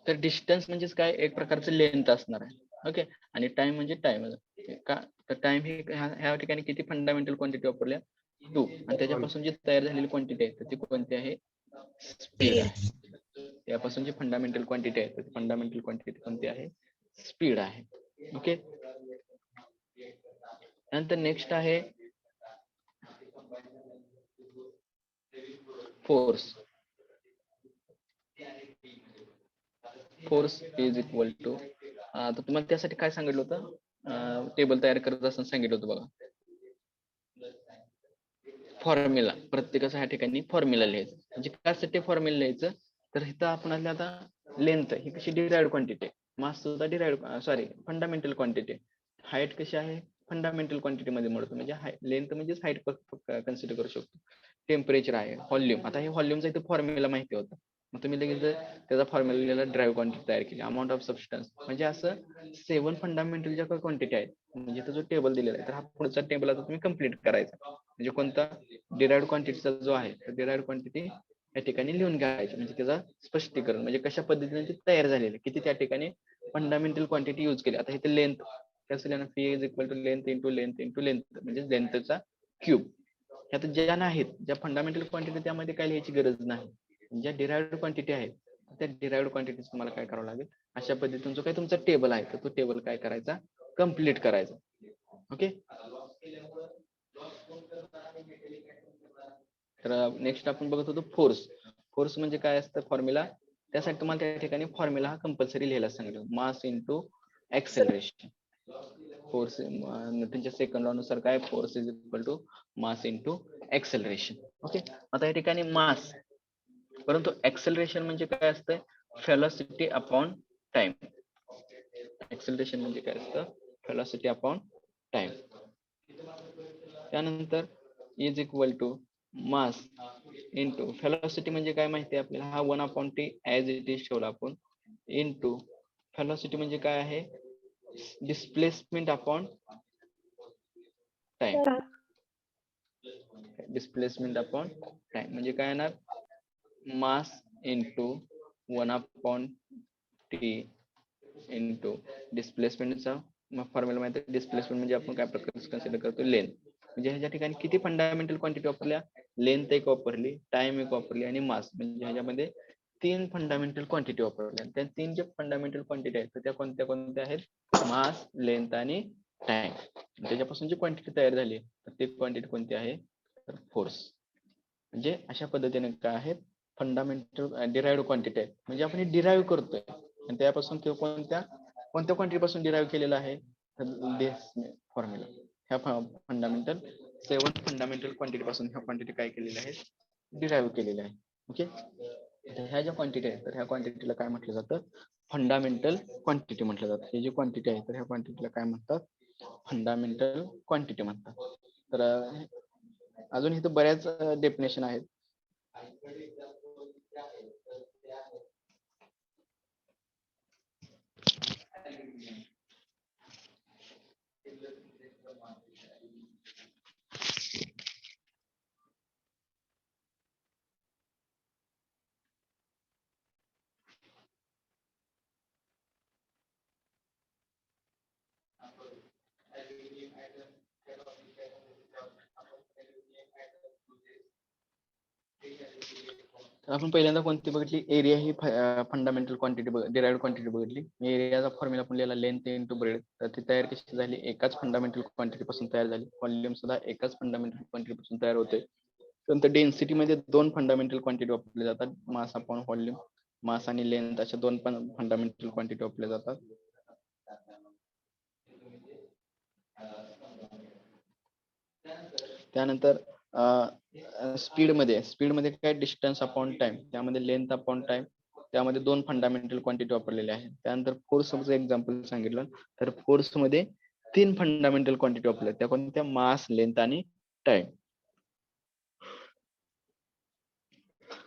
तर डिस्टन्स म्हणजेच काय? एक प्रकारचं लेंथ असणार आहे. ओके, आणि टाइम म्हणजे टाइम. का? तर टाइम ही ह्या ठिकाणी किती फंडामेंटल क्वांटिटी वापरल्या? 2, आणि त्याच्यापासून जी तयार झालेली क्वांटिटी आहे तर ती कोणती आहे? स्पीड आहे. त्यापासून जी फंडामेंटल क्वांटिटी आहे तर फंडामेंटल क्वांटिटी कोणती आहे? स्पीड आहे. ओके, नंतर नेक्स्ट आहे force. Force is equal to, तर तुम्हाला त्यासाठी काय सांगितलं होतं? टेबल तयार करत असताना सांगितलं होतं बघा, फॉर्म्युला. प्रत्येकाच्या ह्या ठिकाणी फॉर्म्युला लिहायचं. म्हणजे त्यासाठी फॉर्म्युला लिहायचं. तर इथं आपण आता लेंथ ही कशी? Derived quantity. मास सुद्धा derived, sorry, fundamental quantity. Height कशी आहे? फंडामेंटल क्वांटिटी मध्ये मोडतो. म्हणजे लेंथ म्हणजेच हाईट कन्सिडर करू शकतो. टेम्परेचर आहे, व्हॉल्यूम. आता हे व्हॉल्यूमचा इथं फॉर्म्युला माहिती होता, मग तुम्ही लगेच त्याचा फॉर्म्युला ड्राईव्ह क्वांटिटी तयार केली. अमाऊंट ऑफ सबस्टन्स म्हणजे असं 7 फंडामेंटल ज्या क्वांटिटी आहेत, म्हणजे जो टेबल दिलेला आहे तर हा पुढचा टेबल आता तुम्ही कम्प्लीट करायचा. म्हणजे कोणता? डिराइव्हड क्वांटिटीचा जो आहे तर डिराइव्हड क्वांटिटी या ठिकाणी लिहून घ्यायची. म्हणजे त्याचा स्पष्टीकरण, म्हणजे कशा पद्धतीने ते तयार झालेले, किती त्या ठिकाणी फंडामेंटल क्वांटिटी यूज केली. आता इथे लेंथ कसं लिहिणार? P is equal to length into length into length, म्हणजे लेंथचा क्यूब. ह्यात ज्या आहेत, ज्या फंडामेंटल क्वांटिटी, त्यामध्ये काय लिहायची गरज नाही. ज्या डिराइव्हड क्वांटिटी आहेत त्या डिराइव्हड क्वांटिटी तुम्हाला काय करावं लागेल? अशा पद्धतीने जो काही तुमचा टेबल आहे तर तो टेबल काय करायचा? कम्प्लीट करायचा. ओके, तर नेक्स्ट आपण बघत होतो फोर्स. फोर्स म्हणजे काय असतं? फॉर्म्युला. त्यासाठी तुम्हाला त्या ठिकाणी फॉर्म्युला हा कंपल्सरी लिहायला सांगितलं. Mass into acceleration. फोर्स न्यूटनच्या सेकंड लॉ नुसार काय? Force is equal to mass into acceleration. Okay, आता या ठिकाणी मास, परंतु एक्सेलरेशन म्हणजे काय असतं? Velocity upon time. एक्सेलरेशन म्हणजे काय असतं? Velocity upon time. त्यानंतर is equal to mass into velocity म्हणजे काय माहिती आहे आपल्याला? हा 1/t ऍज इट इज ठेवला आपण, इंटू व्हेलॉसिटी म्हणजे काय आहे? Displacement upon time. Displacement upon time. म्हणजे काय येणार, मास इंटू 1/t इंटू डिस्प्लेसमेंटचा फॉर्म्युला माहिती आहे. डिस्प्लेसमेंट म्हणजे आपण काय प्रकारे कन्सिडर करतो, लेंथ. म्हणजे ह्याच्या ठिकाणी किती फंडामेंटल क्वांटिटी वापरल्या, लेंथ एक वापरली, टाइम एक वापरली आणि मास. म्हणजे ह्याच्यामध्ये 3 फंडामेंटल क्वांटिटी वापरल्या. त्या 3 जे फंडामेंटल क्वांटिटी आहेत तर त्या कोणत्या कोणत्या आहेत, मास, लेंथ आणि टाइम. त्याच्यापासून जी क्वांटिटी तयार झाली तर ती क्वांटिटी कोणती आहे, तर फोर्स. म्हणजे अशा पद्धतीने काय आहेत, फंडामेंटल डिराइव्ड क्वांटिटी आहे. म्हणजे आपण डिराइव्ह करतोय आणि त्यापासून कोणत्या कोणत्या क्वांटिटी पासून डिराइव्ह केलेला आहे, तर फॉर्म्युला. ह्या फंडामेंटल 7 फंडामेंटल क्वांटिटी पासून ह्या क्वांटिटी काय केलेल्या आहेत, डिराइव्ह केलेल्या आहे. ओके. ह्या ज्या क्वांटिटी आहेत तर ह्या क्वांटिटीला काय म्हटलं जातं, फंडामेंटल क्वांटिटी म्हटलं जातं. ही जी क्वांटिटी आहे तर ह्या क्वांटिटीला काय म्हणतात, फंडामेंटल क्वांटिटी म्हणतात. तर अजून इथं बऱ्याच डेफिनेशन आहेत. तर आपण पहिल्यांदा कोणती बघितली, एरिया ही फंडामेंटल क्वांटिटी डिराइव्ड क्वांटिटी बघितली. एरियाचा फॉर्म्युला आपण लिहिला, लेंथ इंटू ब्रेड. तर ती तयार कशी झाली, एकाच फंडामेंटल क्वांटिटी पासून तयार झाली. व्हॉल्यूम सुद्धा एकाच फंडामेंटल क्वांटिटी पासून तयार होते. नंतर डेन्सिटी मध्ये 2 फंडामेंटल क्वांटिटी वापरले जातात, मास अपॉन व्हॉल्यूम. मास आणि लेंथ अशा 2 फंडामेंटल क्वांटिटी वापरल्या जातात. त्यानंतर स्पीड मध्ये काय, डिस्टन्स अपॉन टाइम. त्यामध्ये लेंथ अपॉन टाइम. त्यामध्ये 2 फंडामेंटल क्वांटिटी वापरलेले आहेत. त्यानंतर फोर्सचं एक्झाम्पल सांगितलं तर फोर्स मध्ये 3 फंडामेंटल क्वांटिटी वापरल्या. त्या कोणत्या, मास, लेंथ आणि टाइम.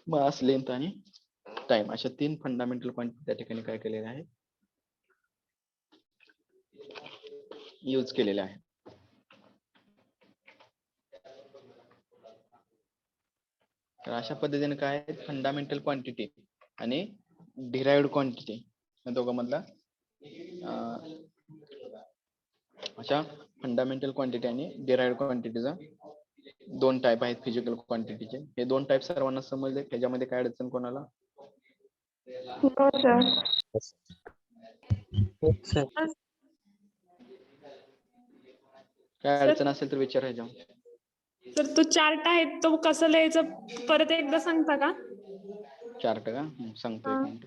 मास, लेंथ आणि टाइम अशा 3 फंडामेंटल क्वांटिटी त्या ठिकाणी काय केलेल्या आहे, यूज केलेल्या आहे. तर अशा पद्धतीने काय आहे, फंडामेंटल क्वांटिटी आणि डिराइव्ड क्वांटिटी या दोघांमधला अशा फंडामेंटल क्वांटिटी आणि डिराइव्ड क्वांटिटीचा 2 टाइप आहेत फिजिकल क्वांटिटीचे. हे 2 टाइप सर्वांना समजले. त्याच्यामध्ये काय अडचण कोणाला, हो सर. सर काय सर अडचण असेल तर विचारायचं. सर तो चार्ट आहे तो कसं लिहायचं परत एकदा सांगता का? चार्ट का, सांगतो एक हा. मिनिट.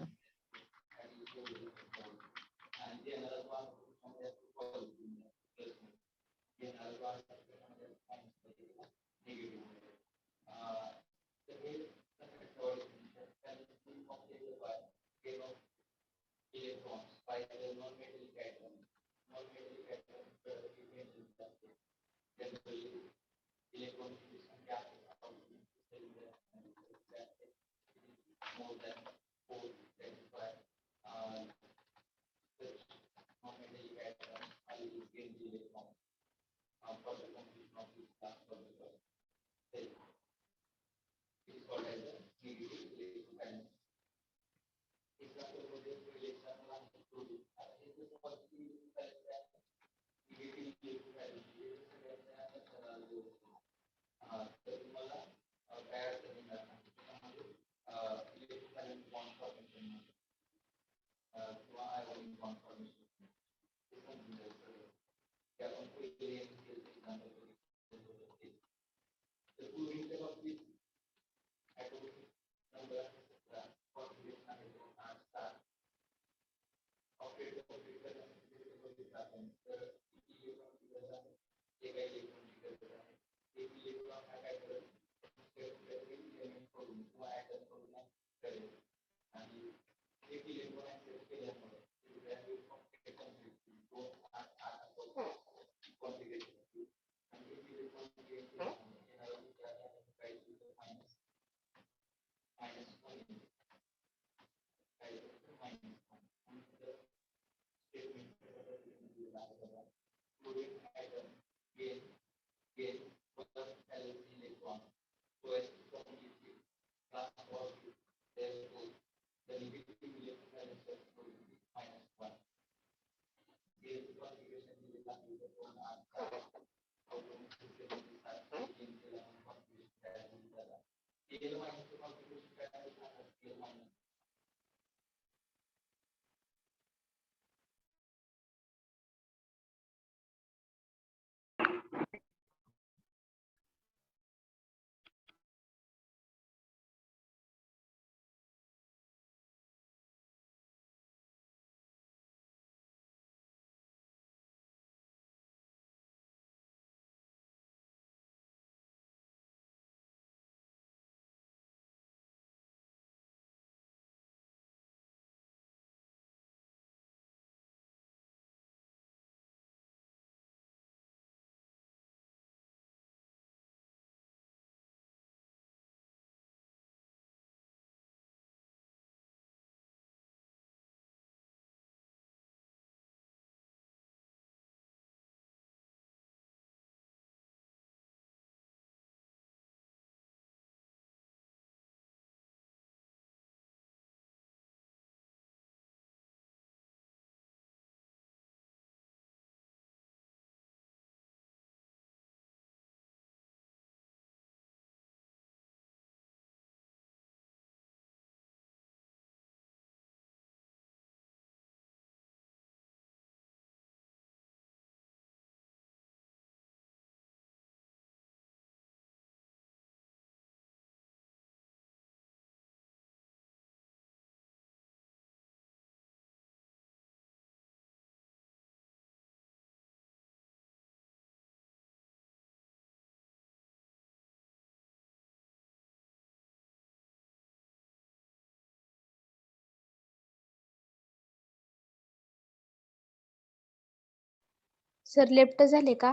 सर लेफ्ट झाले का?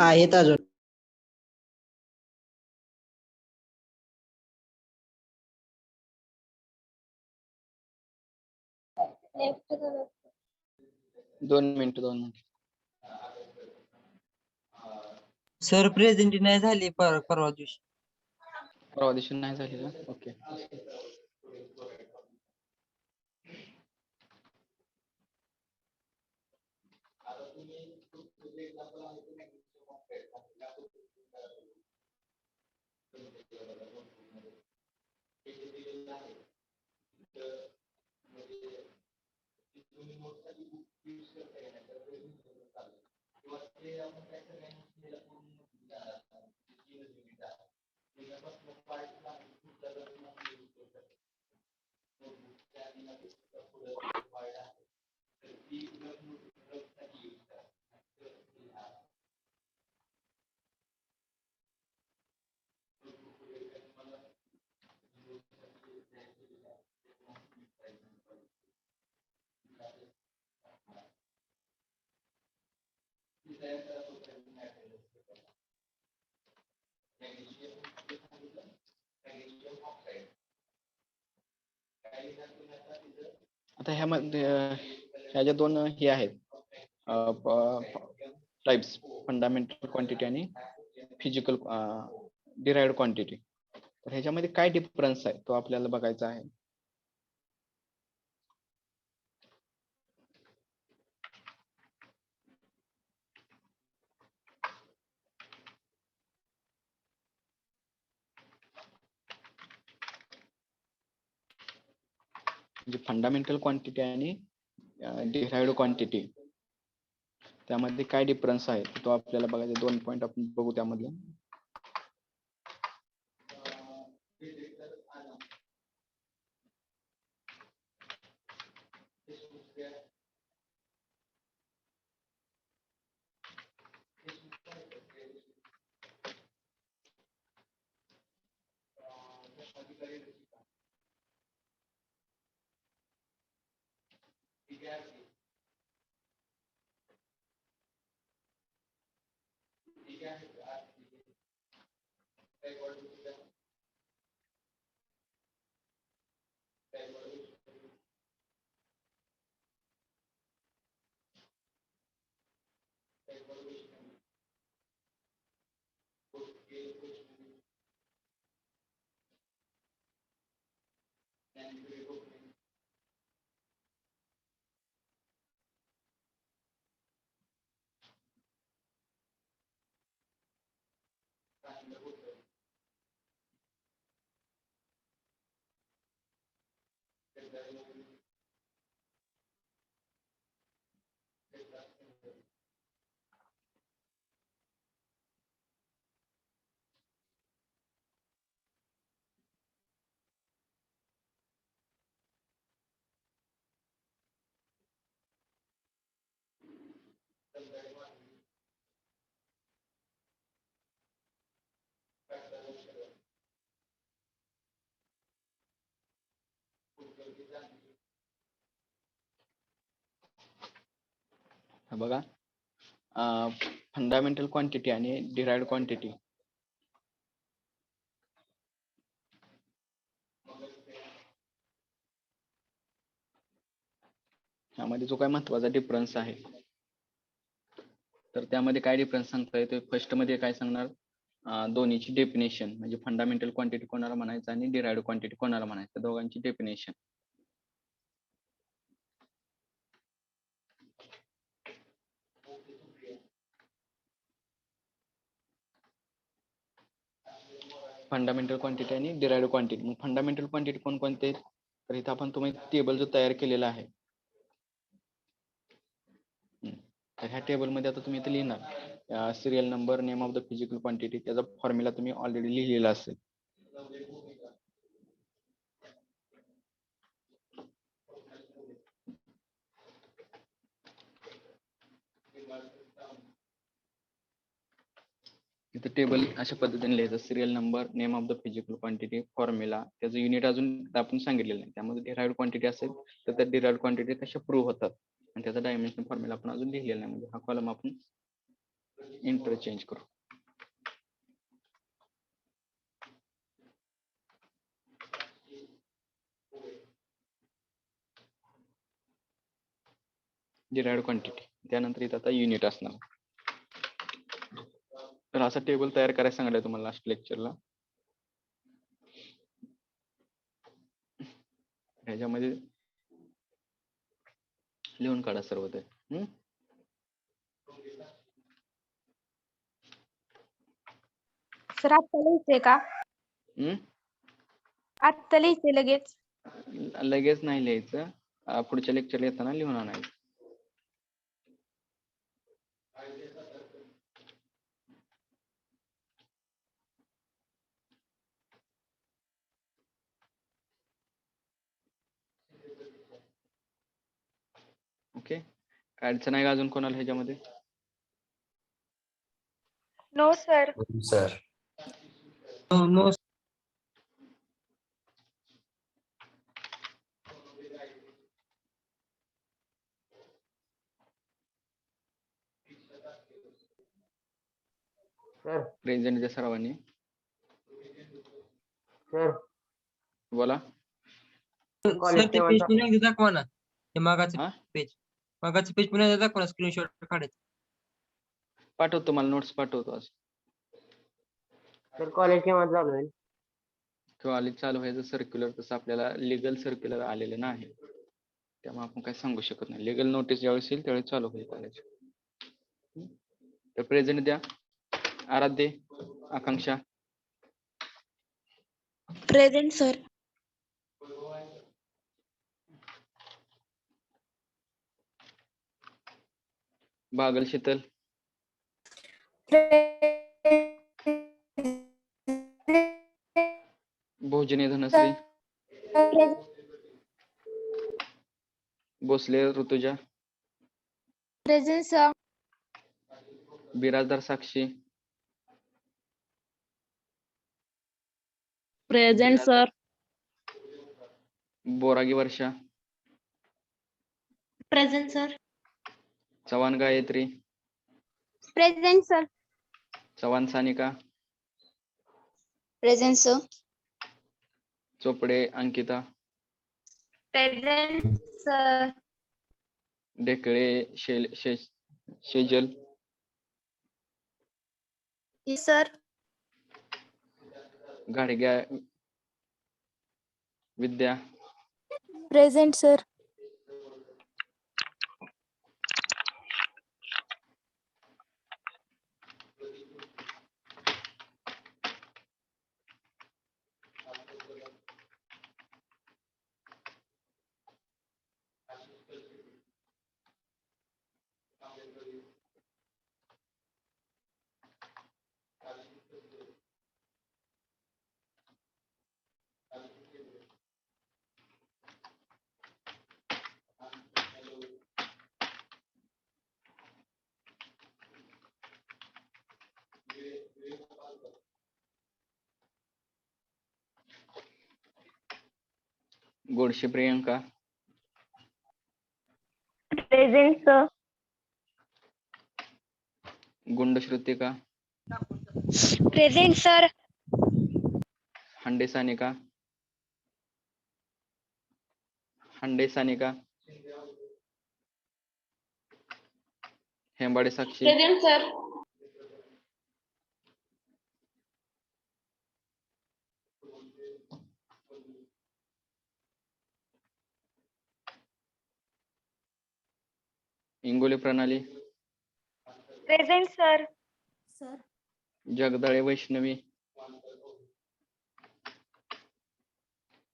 आहेत अजून. लेफ्ट झालं. 2 मिनिट. सर प्रेझेंट नाही झाली परवा दिवशी. परवा दिवशी नाही झाली ना? ओके. आता ह्यामध्ये ह्या ज्या 2 हे आहेत टाइप्स, फंडामेंटल क्वांटिटी आणि फिजिकल डिराइव्हड क्वांटिटी. तर ह्याच्यामध्ये काय डिफरन्स आहे तो आपल्याला बघायचा आहे. म्हणजे फंडामेंटल क्वांटिटी आणि डिराइव्हड क्वांटिटी त्यामध्ये काय डिफरन्स आहे तो आपल्याला बघायचा. 2 पॉइंट आपण बघू त्यामधले. हा बघा, फंडामेंटल क्वांटिटी आणि डिराइव्हड क्वांटिटी यामध्ये जो काय महत्वाचा डिफरन्स आहे, तर त्यामध्ये काय डिफरन्स सांगता येतो? फर्स्ट मध्ये काय सांगणार, दोन्हीची डेफिनेशन, म्हणजे फंडामेंटल क्वांटिटी कोणाला म्हणायचं आणि डिराइव्हड क्वांटिटी कोणाला म्हणायचं, दोघांची डेफिनेशन. फंडामेंटल क्वांटिटी आणि डिराइव्हड क्वांटिटी. मग फंडामेंटल क्वांटिटी कोणकोणते आहेत? तर इथं आपण तुम्ही टेबल जो तयार केलेला आहे, तर ह्या टेबल मध्ये आता तुम्ही इथे लिहिणार serial number, name of the physical quantity, त्याचा फॉर्म्युला तुम्ही ऑलरेडी लिहिलेला असेल. इथे टेबल अशा पद्धतीने लिहायचं, serial number, name of the physical quantity, formula, त्याचं युनिट अजून आपण सांगितलेलं नाही. त्यामध्ये डिराइव्हड क्वांटिटी असेल तर त्या डिराइव्हड क्वांटिटी कशा प्रूव्ह होतात आणि त्याचा डायमेन्शन फॉर्म्युला आपण अजून लिहिलेला नाही, म्हणजे हा कॉलम आपण इंटरचेंज करू. डिराइव्हड क्वांटिटी, त्यानंतर इथं आता युनिट असणार. तर असा टेबल तयार करायला सांगितलं तुम्हाला लास्ट लेक्चरला. ह्याच्यामध्ये लिहून काढा सर्व ते. सर आत्ता लिहायचंय का? आत्ता लिहायचंय लगेच? लगेच नाही लिहायचं, पुढच्या लेक्चरला येताना लिहून आणायचं. ओके, काय अडचण आहे का अजून कोणाला ह्याच्यामध्ये? No sir. Sir. No sir present द्या सर्वांनी. सर बोला. सर, ते पेज पुन्हा एकदा दाखवा ना, ते हा? मागाचं पेज पुन्हा एकदा दाखवा ना, स्क्रीनशॉट काढायचं. पाठवतो, तुम्हाला नोट्स पाठवतो आज. सर कॉलेज केव्हा चालू होईल? कॉलेज चालू व्हायचं सर्क्युलर, तसं आपल्याला लिगल सर्क्युलर आलेलं नाही, त्यामुळे आपण काही सांगू शकत नाही. लिगल नोटीस ज्यावेळेस येईल त्यावेळेस चालू होईल कॉलेज. तर प्रेझेंट द्या. Aaradhya, Akanksha. Present sir. Bagal Sheetal. Bhojane Dhanashree. Bhosale Rutuja. Present sir. Birajdar Sakshi. Present sir. Boragi Varsha. Present sir. Chavan Gayatri. Present sir. Chavan Sanika. Present sir. Chopde Ankita. Present sir. Dhekale Shejal. Sir. घाडग्या Vidya. Present sir. Godshe Priyanka, present sir. Gund Shrutika, present sir. Hande Sanika, Hande Sanika, Hembade Sakshi, present sir. Ingole Pranali, present sir. Jagdale Vaishnavi,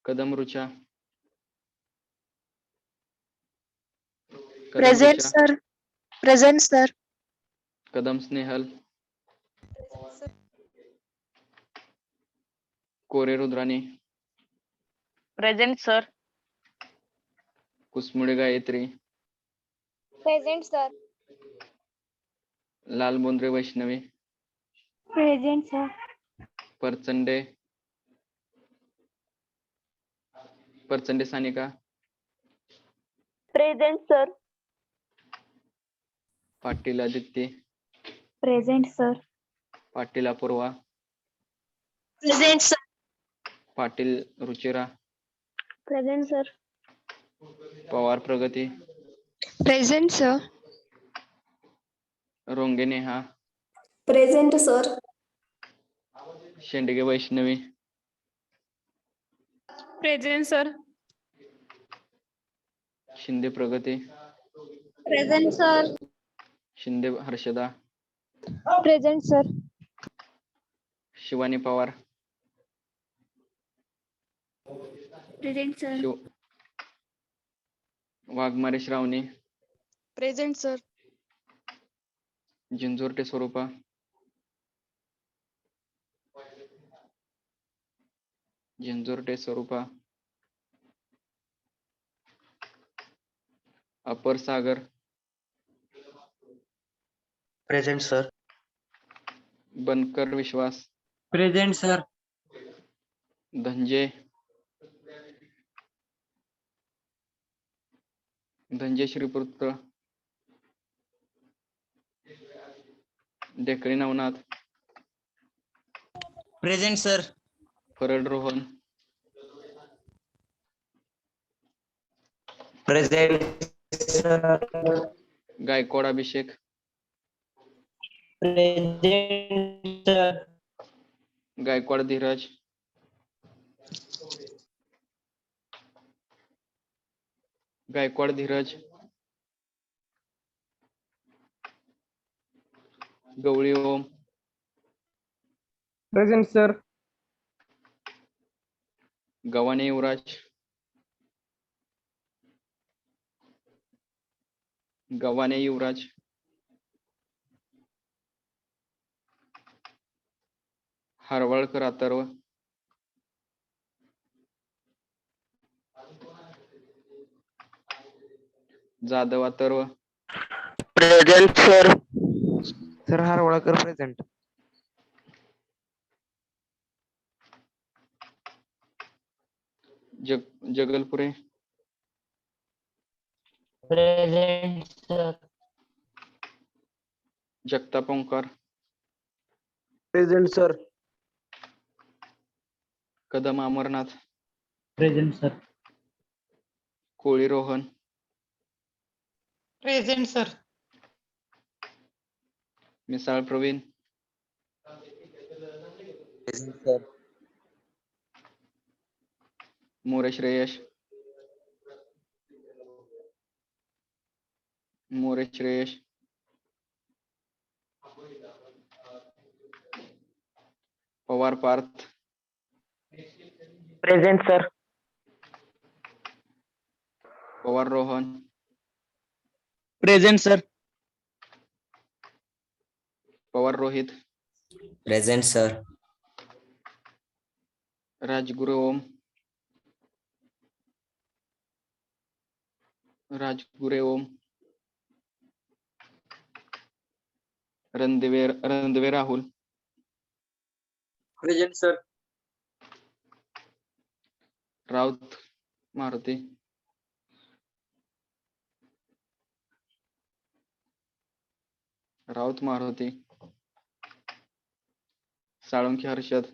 Kadam Rucha, Kadam present Rucha, sir. Present sir. Kadam Snehal, Kore Rudrani, present sir. Kusmude Gayatri, present sir. Lal Bondre Vaishnavi, present sir. Parchande, Parchande Sanika, present sir. Patil Aditya, present sir. Patil Apurva, present sir. Patil Ruchira, present sir. Pawar Pragati, present sir. Ronge Neha, present sir. Shendge Vaishnavi, present sir. Shinde Pragati, present sir. Shinde Harshada, present sir. Shivani Pawar, present sir. Shiv Waghmare Shravani, present sir. Jinjorte Swarupa, Jinjorte Swarupa, Apar Sagar, present sir. Bankar Vishwas, present sir. Dhananjay, Dhananjay Shriputra, Dekari Navnath, present sir. Paral Rohan, present sir. Gaikwad Abhishek, present sir. Gaikwad Dhiraj, Gaikwad Dhiraj, Gawali Om, present sir. Gavhane Yuvraj, Gavhane Yuvraj, Harwalkar Atharva, Jadhav Atharva, present sir. Sir Harwalkar present. Jagalpure, present sir. Jagtap Omkar, present sir. Kadam Amarnath, present sir. Koli Rohan, present sir. Misal Pravin, present sir. More Shreyash, More Shreyash, Pawar Parth, present sir. Pawar Rohan, present sir. Pawar Rohit, present sir. Rajguru Om, Rajgure Om, Randive Rahul, present sir. Raut Maruti, Raut Maruti, Salunkhe Harshad,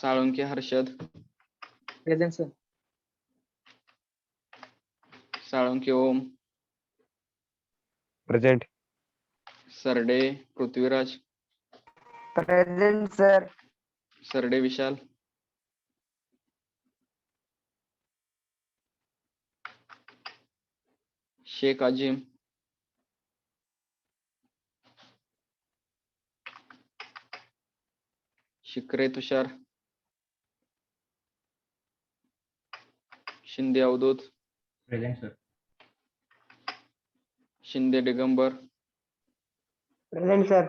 Salunkhe Harshad, present sir. Salunkhe Om, present. Sarde Prithviraj, present sir. Sarde Vishal, Shaikh Azim, Shikre Tushar, Shinde Avdhut, present sir. Shinde Digambar, present sir.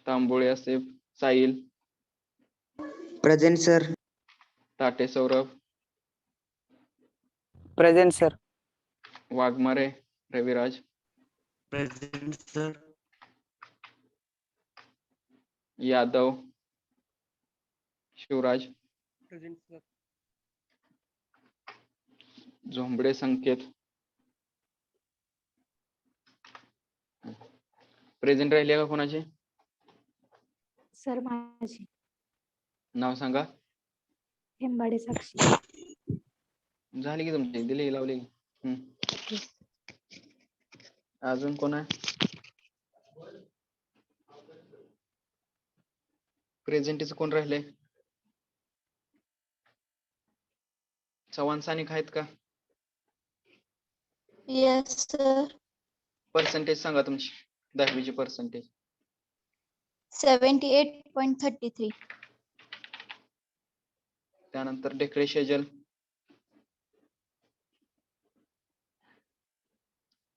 Tambole Asef, Sahil, present sir. Tate Saurabh, present sir. Waghmare Raviraj, present sir. Yadav Shivraj, present sir. Zombade Sanket, present राहिले का कोणाचे? Sir माझी नाव सांगा. हेंबाडे साक्षी. झाली की तुमची दिली लावली. अजून कोण आहे? प्रेझेंटीच कोण राहिले? चव्हाण सानिक आहेत का? Yes sir. पर्सेंटेज सांगा तुमची 10वीची पर्सेंटेज. 78.33. त्यानंतर ढेकळे शेजल,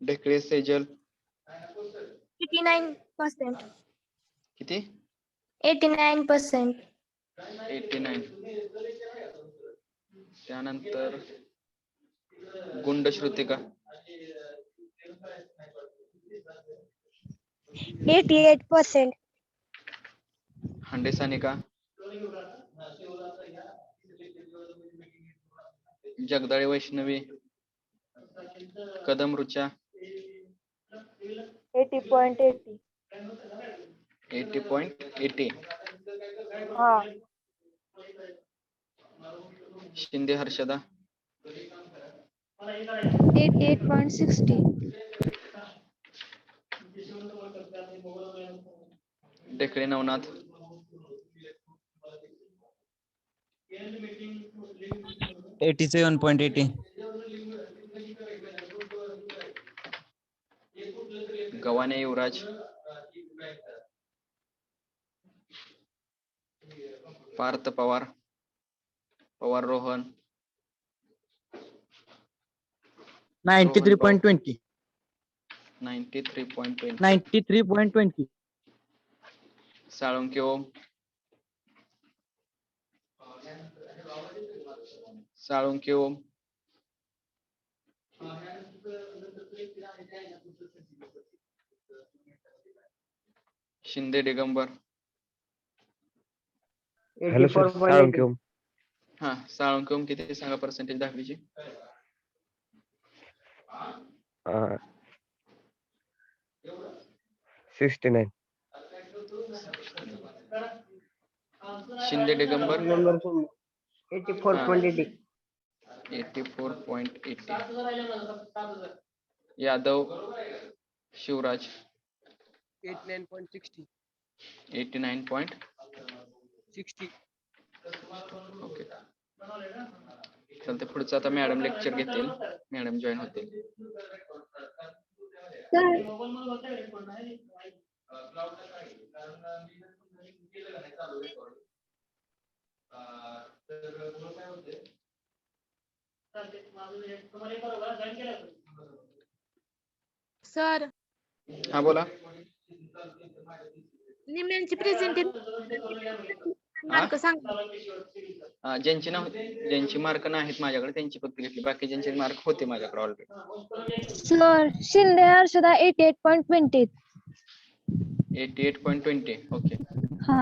ढेकळे सेजल 89%. किती? 89%. 89. त्यानंतर गुंड श्रुतिका 88%. हांडे सानिका, जगदाळे वैष्णवी, कदम रुचा 80.80. 80.80. हा. शिंदे हर्षदा 88.60. ढेकळे नवनाथ 87.80. गव्हाणे युवराज, पार्थ पवार, पवार रोहन 93.20. 93.20. 93.20. साळुंखे ओम, साळुंखे ओम, शिंदे दिगंबर. Hello sir, 84.80. हा, साळुंखे ओम किती सांगा पर्सेंटेज 10वीची? 69. शिंदे दिगंबर नंबर 84.80. 84.80. यादव शिवराज 89.60. 89.60. ओके, चालते. पुढचं आता मॅडम लेक्चर घेतील, मॅडम जॉईन होतील. सर हा बोला. निम्यांची प्रेझेंटेशन मार्क सांगा. ज्यांची मार्क नाहीत माझ्याकडे त्यांची फक्त घेतली, बाकी ज्यांचे मार्क होते माझ्याकडे already. Sir Shinde Harshada 88.20. 88.20. Okay. हा.